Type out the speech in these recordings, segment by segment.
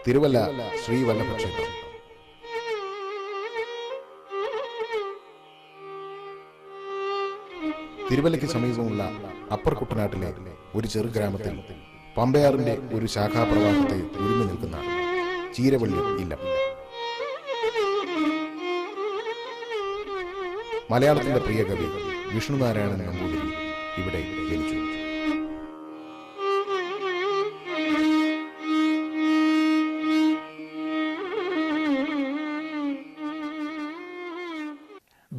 തിരുവല്ല ശ്രീവല്ലഭ ക്ഷേത്രം. തിരുവല്ലയ്ക്ക് സമീപമുള്ള അപ്പർ കുട്ടനാട്ടിലെ ഒരു ചെറു ഗ്രാമത്തിൽ പമ്പയാറിന്റെ ഒരു ശാഖാപ്രവാഹത്തെ ഉരുമി നിൽക്കുന്ന ചീരവള്ളി ഇല്ലം. മലയാളത്തിന്റെ പ്രിയ കവി വിഷ്ണുനാരായണൻ നമ്പൂതിരി ഇവിടെ ജനിച്ചു.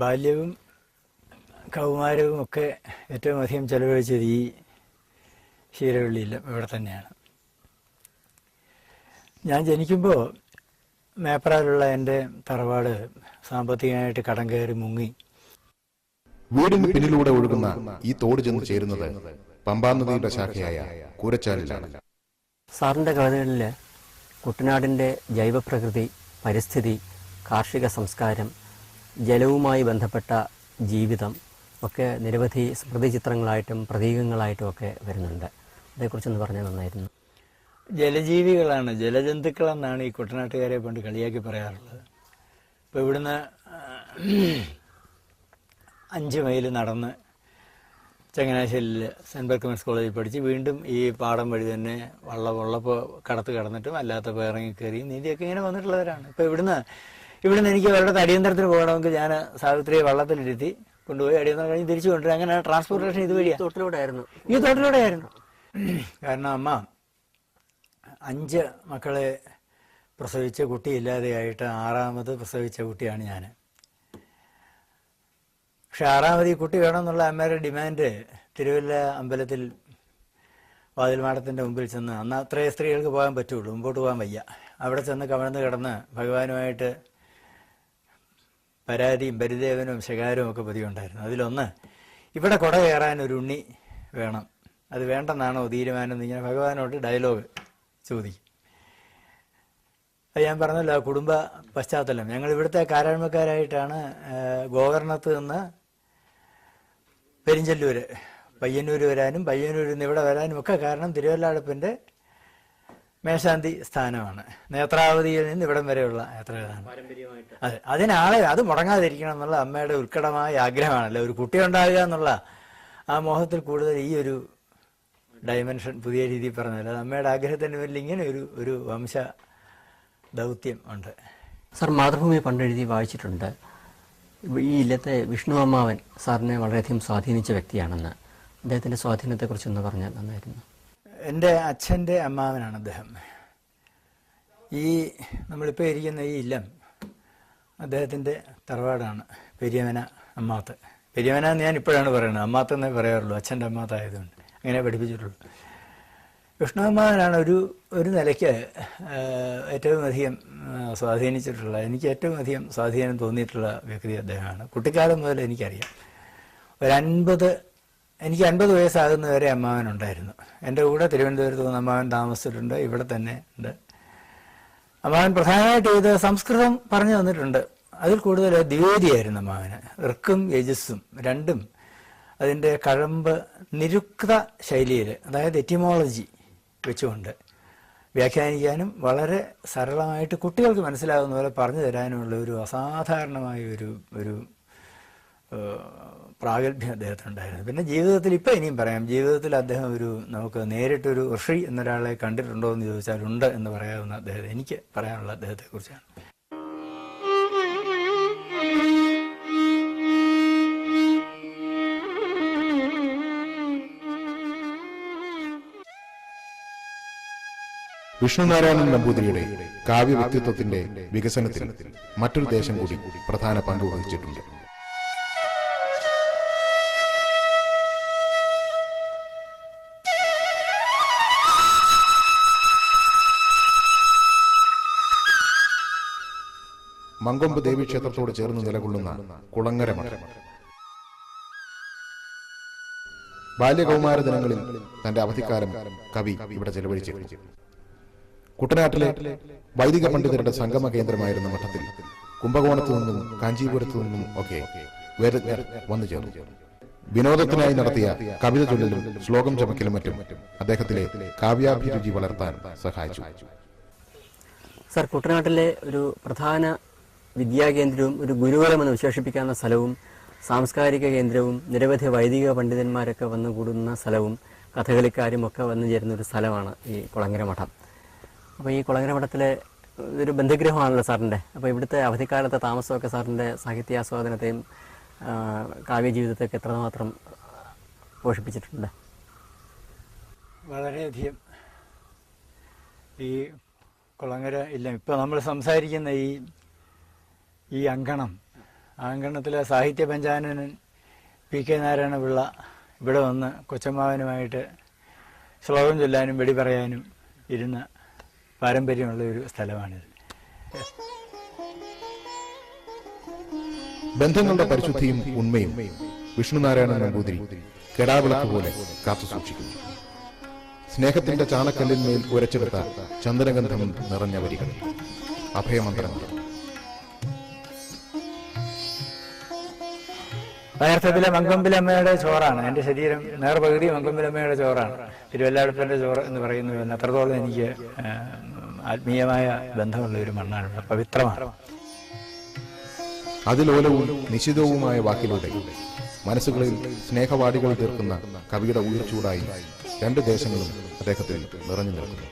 ബാല്യവും കൗമാരവും ഒക്കെ ഏറ്റവും അധികം ചെലവഴിച്ചത് ഈ ചീരവള്ളിയില്ല ഇവിടെ തന്നെയാണ്. ഞാൻ ജനിക്കുമ്പോൾ മേപ്പറാലുള്ള എൻ്റെ തറവാട് സാമ്പത്തികമായിട്ട് കടം കയറി മുങ്ങി. വീടിന് പിന്നിലൂടെ ഒഴുകുന്ന ഈ തോട് ചെന്ന് ചേരുന്നത് പമ്പാ നദിയുടെ ശാഖയായ കൂരച്ചാലിലാണ്. സാറിൻ്റെ കവിതകളിൽ കുട്ടനാടിൻ്റെ ജൈവപ്രകൃതി, പരിസ്ഥിതി, കാർഷിക സംസ്കാരം, ജലവുമായി ബന്ധപ്പെട്ട ജീവിതം ഒക്കെ നിരവധി സ്മൃതി ചിത്രങ്ങളായിട്ടും പ്രതീകങ്ങളായിട്ടും ഒക്കെ വരുന്നുണ്ട്. അതേക്കുറിച്ചൊന്ന് പറഞ്ഞാൽ നന്നായിരുന്നു. ജലജീവികളാണ്, ജലജന്തുക്കളെന്നാണ് ഈ കുട്ടനാട്ടുകാരെ പണ്ട് കളിയാക്കി പറയാറുള്ളത്. ഇപ്പോൾ ഇവിടുന്ന് 5 മൈൽ നടന്ന് ചങ്ങനാശ്ശേരിയിൽ സെൻറ്റ് ബർക്കമൻസ് കോളേജിൽ പഠിച്ച് വീണ്ടും ഈ പാടം വഴി തന്നെ വള്ളപ്പോൾ കടത്ത് കടന്നിട്ടും അല്ലാത്തപ്പോൾ ഇറങ്ങി കയറിയും നീന്തിയൊക്കെ ഇങ്ങനെ വന്നിട്ടുള്ളവരാണ്. ഇപ്പോൾ ഇവിടുന്ന് എനിക്ക് അവരുടെ അടിയന്തരത്തിന് പോകണമെങ്കിൽ ഞാൻ സാവിത്രിയെ വള്ളത്തിലിരുത്തി കൊണ്ടുപോയി അടിയന്തരം കഴിഞ്ഞ് തിരിച്ചു കൊണ്ടുവരും. അങ്ങനെ ട്രാൻസ്പോർട്ടേഷൻ ഇതുവഴിയാണ്. ഈ തോട്ടിലൂടെ ആയിരുന്നു. കാരണം അമ്മ 5 മക്കളെ പ്രസവിച്ച കുട്ടിയില്ലാതെയായിട്ട് 6ാമത് പ്രസവിച്ച കുട്ടിയാണ് ഞാൻ. പക്ഷെ 6ാമത് ഈ കുട്ടി വേണമെന്നുള്ള അമ്മയുടെ ഡിമാൻഡ് തിരുവല്ല അമ്പലത്തിൽ വാതിൽമാടത്തിൻ്റെ മുമ്പിൽ ചെന്ന്, അന്ന് അത്രയും സ്ത്രീകൾക്ക് പോകാൻ പറ്റുള്ളൂ, മുമ്പോട്ട് പോകാൻ വയ്യ, അവിടെ ചെന്ന് കമഴ്ന്ന് കിടന്ന് ഭഗവാനുമായിട്ട് പരാതിയും പരിദേവനും ശകാരവും ഒക്കെ പതിവുണ്ടായിരുന്നു. അതിലൊന്ന്, ഇവിടെ കുട കയറാൻ ഒരു ഉണ്ണി വേണം, അത് വേണ്ടെന്നാണോ തീരുമാനം എന്നിങ്ങനെ ഭഗവാനോട് ഡയലോഗ് ചോദിക്കും. അത് ഞാൻ പറഞ്ഞല്ലോ, കുടുംബ പശ്ചാത്തലം. ഞങ്ങൾ ഇവിടുത്തെ കാരാഴ്മക്കാരായിട്ടാണ് ഗോകർണത്ത് നിന്ന് പെരിഞ്ചല്ലൂർ, പയ്യന്നൂർ വരാനും പയ്യന്നൂരിൽ നിന്ന് ഇവിടെ വരാനും ഒക്കെ കാരണം തിരുവല്ലാടുപ്പിൻ്റെ മേശാന്തി സ്ഥാനമാണ്. നേത്രാവതിയിൽ നിന്ന് ഇവിടം വരെയുള്ള യാത്രകളാണ്. അതെ, അത് മുടങ്ങാതിരിക്കണം എന്നുള്ള അമ്മയുടെ ഉത്കടമായ ആഗ്രഹമാണല്ലോ. ഒരു കുട്ടി ഉണ്ടാകുക എന്നുള്ള ആ മോഹത്തിൽ കൂടുതൽ ഈ ഒരു ഡയമെൻഷൻ പുതിയ രീതിയിൽ പറഞ്ഞാൽ അത് അമ്മയുടെ ആഗ്രഹത്തിന് പേരിൽ ഇങ്ങനെ ഒരു വംശ ദൗത്യം ഉണ്ട്. സാർ മാതൃഭൂമി പണ്ടെഴുതി വായിച്ചിട്ടുണ്ട്, ഈ ഇല്ലത്തെ വിഷ്ണു അമ്മാവൻ സാറിനെ വളരെയധികം സ്വാധീനിച്ച വ്യക്തിയാണെന്ന്. അദ്ദേഹത്തിൻ്റെ സ്വാധീനത്തെക്കുറിച്ചൊന്ന് പറഞ്ഞാൽ നന്നായിരുന്നു. എൻ്റെ അച്ഛൻ്റെ അമ്മാവനാണ് അദ്ദേഹം. ഈ നമ്മളിപ്പോൾ ഇരിക്കുന്ന ഈ ഇല്ലം അദ്ദേഹത്തിൻ്റെ തറവാടാണ്. പെരിയമന അമ്മാത്ത്. പെരിയമന എന്ന് ഞാൻ ഇപ്പോഴാണ് പറയുന്നത്, അമ്മാത്തെന്നേ പറയാറുള്ളൂ, അച്ഛൻ്റെ അമ്മാത്തായതുകൊണ്ട് അങ്ങനെ പഠിപ്പിച്ചിട്ടുള്ളൂ. വിഷ്ണു അമ്മാവനാണ് ഒരു നിലയ്ക്ക് ഏറ്റവും അധികം സ്വാധീനിച്ചിട്ടുള്ള, എനിക്ക് ഏറ്റവും അധികം സ്വാധീനം തോന്നിയിട്ടുള്ള വ്യക്തി അദ്ദേഹമാണ്. കുട്ടിക്കാലം മുതൽ എനിക്കറിയാം. എനിക്ക് 50 വയസ്സാകുന്നവരെ അമ്മാവനുണ്ടായിരുന്നു. എൻ്റെ കൂടെ തിരുവനന്തപുരത്ത് നിന്ന് അമ്മാവൻ താമസിച്ചിട്ടുണ്ട്, ഇവിടെ തന്നെ ഉണ്ട്. അമ്മാവൻ പ്രധാനമായിട്ട് ഇത് സംസ്കൃതം പറഞ്ഞു തന്നിട്ടുണ്ട്. അതിൽ കൂടുതൽ ദ്വിവേദിയായിരുന്നു അമ്മാവന്. ഋക്കും യജസ്സും രണ്ടും അതിൻ്റെ കഴമ്പ് നിരുക്ത ശൈലിയിൽ, അതായത് എറ്റിമോളജി വെച്ചുകൊണ്ട് വ്യാഖ്യാനിക്കാനും വളരെ സരളമായിട്ട് കുട്ടികൾക്ക് മനസ്സിലാകുന്ന പോലെ പറഞ്ഞു തരാനുമുള്ള ഒരു അസാധാരണമായ ഒരു പ്രാഗൽഭ്യം അദ്ദേഹത്തിനുണ്ടായിരുന്നു. പിന്നെ ജീവിതത്തിൽ ഇപ്പം ഇനിയും പറയാം, ജീവിതത്തിൽ അദ്ദേഹം നമുക്ക് നേരിട്ടൊരു ഋഷി എന്നൊരാളെ കണ്ടിട്ടുണ്ടോ എന്ന് ചോദിച്ചാൽ ഉണ്ട് എന്ന് പറയാവുന്ന അദ്ദേഹത്തെ, എനിക്ക് പറയാനുള്ള അദ്ദേഹത്തെക്കുറിച്ചാണ്. വിഷ്ണുനാരായണൻ നമ്പൂതിരിയുടെ കാവ്യ വ്യക്തിത്വത്തിന്റെ വികസനത്തിൽ മറ്റൊരു ദേശം കൂടി പ്രധാന പങ്ക് വഹിച്ചിട്ടുണ്ട്. മങ്കൊമ്പ് ദേവീക്ഷേത്രത്തോട് ചേർന്ന് നിലകൊള്ളുന്ന കുളങ്ങര മഠം. ബാല്യകൗമാര ദിനങ്ങളിൽ തന്റെ അവധിക്കാലം കവി ഇവിടെ ചെലവഴിച്ചിരുന്നു. കുട്ടനാട്ടിലെ വൈദിക പണ്ഡിതരുടെ സംഗമ കേന്ദ്രമായിരുന്ന മഠത്തിൽ കുംഭകോണത്തു നിന്നും കാഞ്ചീപുരത്തു നിന്നും ഒക്കെ വേദജ്ഞർ വന്നു ചേർന്നു. വിനോദത്തിനായി നടത്തിയ കവിത ചൊല്ലലും ശ്ലോകം ചമക്കലും മറ്റും അദ്ദേഹത്തിലെ കാവ്യാഭിരുചി വളർത്താൻ സഹായിച്ചു. സർ, കുട്ടനാട്ടിലെ ഒരു പ്രധാന വിദ്യാകേന്ദ്രവും ഒരു ഗുരുകുലമെന്ന് വിശേഷിപ്പിക്കാവുന്ന സ്ഥലവും സാംസ്കാരിക കേന്ദ്രവും നിരവധി വൈദിക പണ്ഡിതന്മാരൊക്കെ വന്നു കൂടുന്ന സ്ഥലവും കഥകളിക്കാരും ഒക്കെ വന്നു ചേരുന്ന ഒരു സ്ഥലമാണ് ഈ കുളങ്ങര മഠം. അപ്പോൾ ഈ കുളങ്ങര മഠത്തിലെ ഒരു ബന്ധുഗ്രഹമാണല്ലോ സാറിൻ്റെ. അപ്പോൾ ഇവിടുത്തെ അവധിക്കാലത്തെ താമസമൊക്കെ സാറിൻ്റെ സാഹിത്യാസ്വാദനത്തെയും കാവ്യജീവിതത്തെയൊക്കെ എത്രമാത്രം പോഷിപ്പിച്ചിട്ടുണ്ട്? വളരെയധികം. ഈ കുളങ്ങര ഇല്ല, ഇപ്പോൾ നമ്മൾ സംസാരിക്കുന്ന ഈ അങ്കണം, ആ അങ്കണത്തിലെ സാഹിത്യ പഞ്ചാനനൻ പി കെ നാരായണപിള്ള ഇവിടെ വന്ന് കൊച്ചമ്മാവനുമായിട്ട് ശ്ലോകം ചൊല്ലാനും വെടി പറയാനും ഇരുന്ന പാരമ്പര്യമുള്ള ഒരു സ്ഥലമാണിത്. ബന്ധങ്ങളുടെ പരിശുദ്ധിയും ഉണ്മയും വിഷ്ണുനാരായണൻ നമ്പൂതിരി കെടാവിളക്ക് പോലെ കാത്തു സൂക്ഷിക്കുന്നു. സ്നേഹത്തിന്റെ ചാണക്കല്ലിന്മേൽ ഉരച്ചെടുത്ത ചന്ദനഗന്ധം നിറഞ്ഞ വരികൾ, അഭയമന്ത്രങ്ങൾ. യഥാർത്ഥത്തിലെ മങ്കൊമ്പിലമ്മയുടെ ചോറാണ് എൻ്റെ ശരീരം, നേർപകുതി മങ്കൊമ്പിലമ്മയുടെ ചോറാണ്. തിരുവല്ലാടപ്പൻ്റെ ചോറ് എന്ന് പറയുന്നത് അത്രത്തോളം എനിക്ക് ആത്മീയമായ ബന്ധമുള്ള ഒരു മണ്ണാണ്, പവിത്രമാണ്. അതിലോലവും നിശിതവുമായ വാക്കിലൂടെ മനസ്സുകളിൽ സ്നേഹവാടികൾ തീർക്കുന്ന കവിയുടെ ഉയർച്ചൂടായി രണ്ട് ദേശങ്ങളും അദ്ദേഹത്തിൽ നിറഞ്ഞു നിൽക്കുന്നു.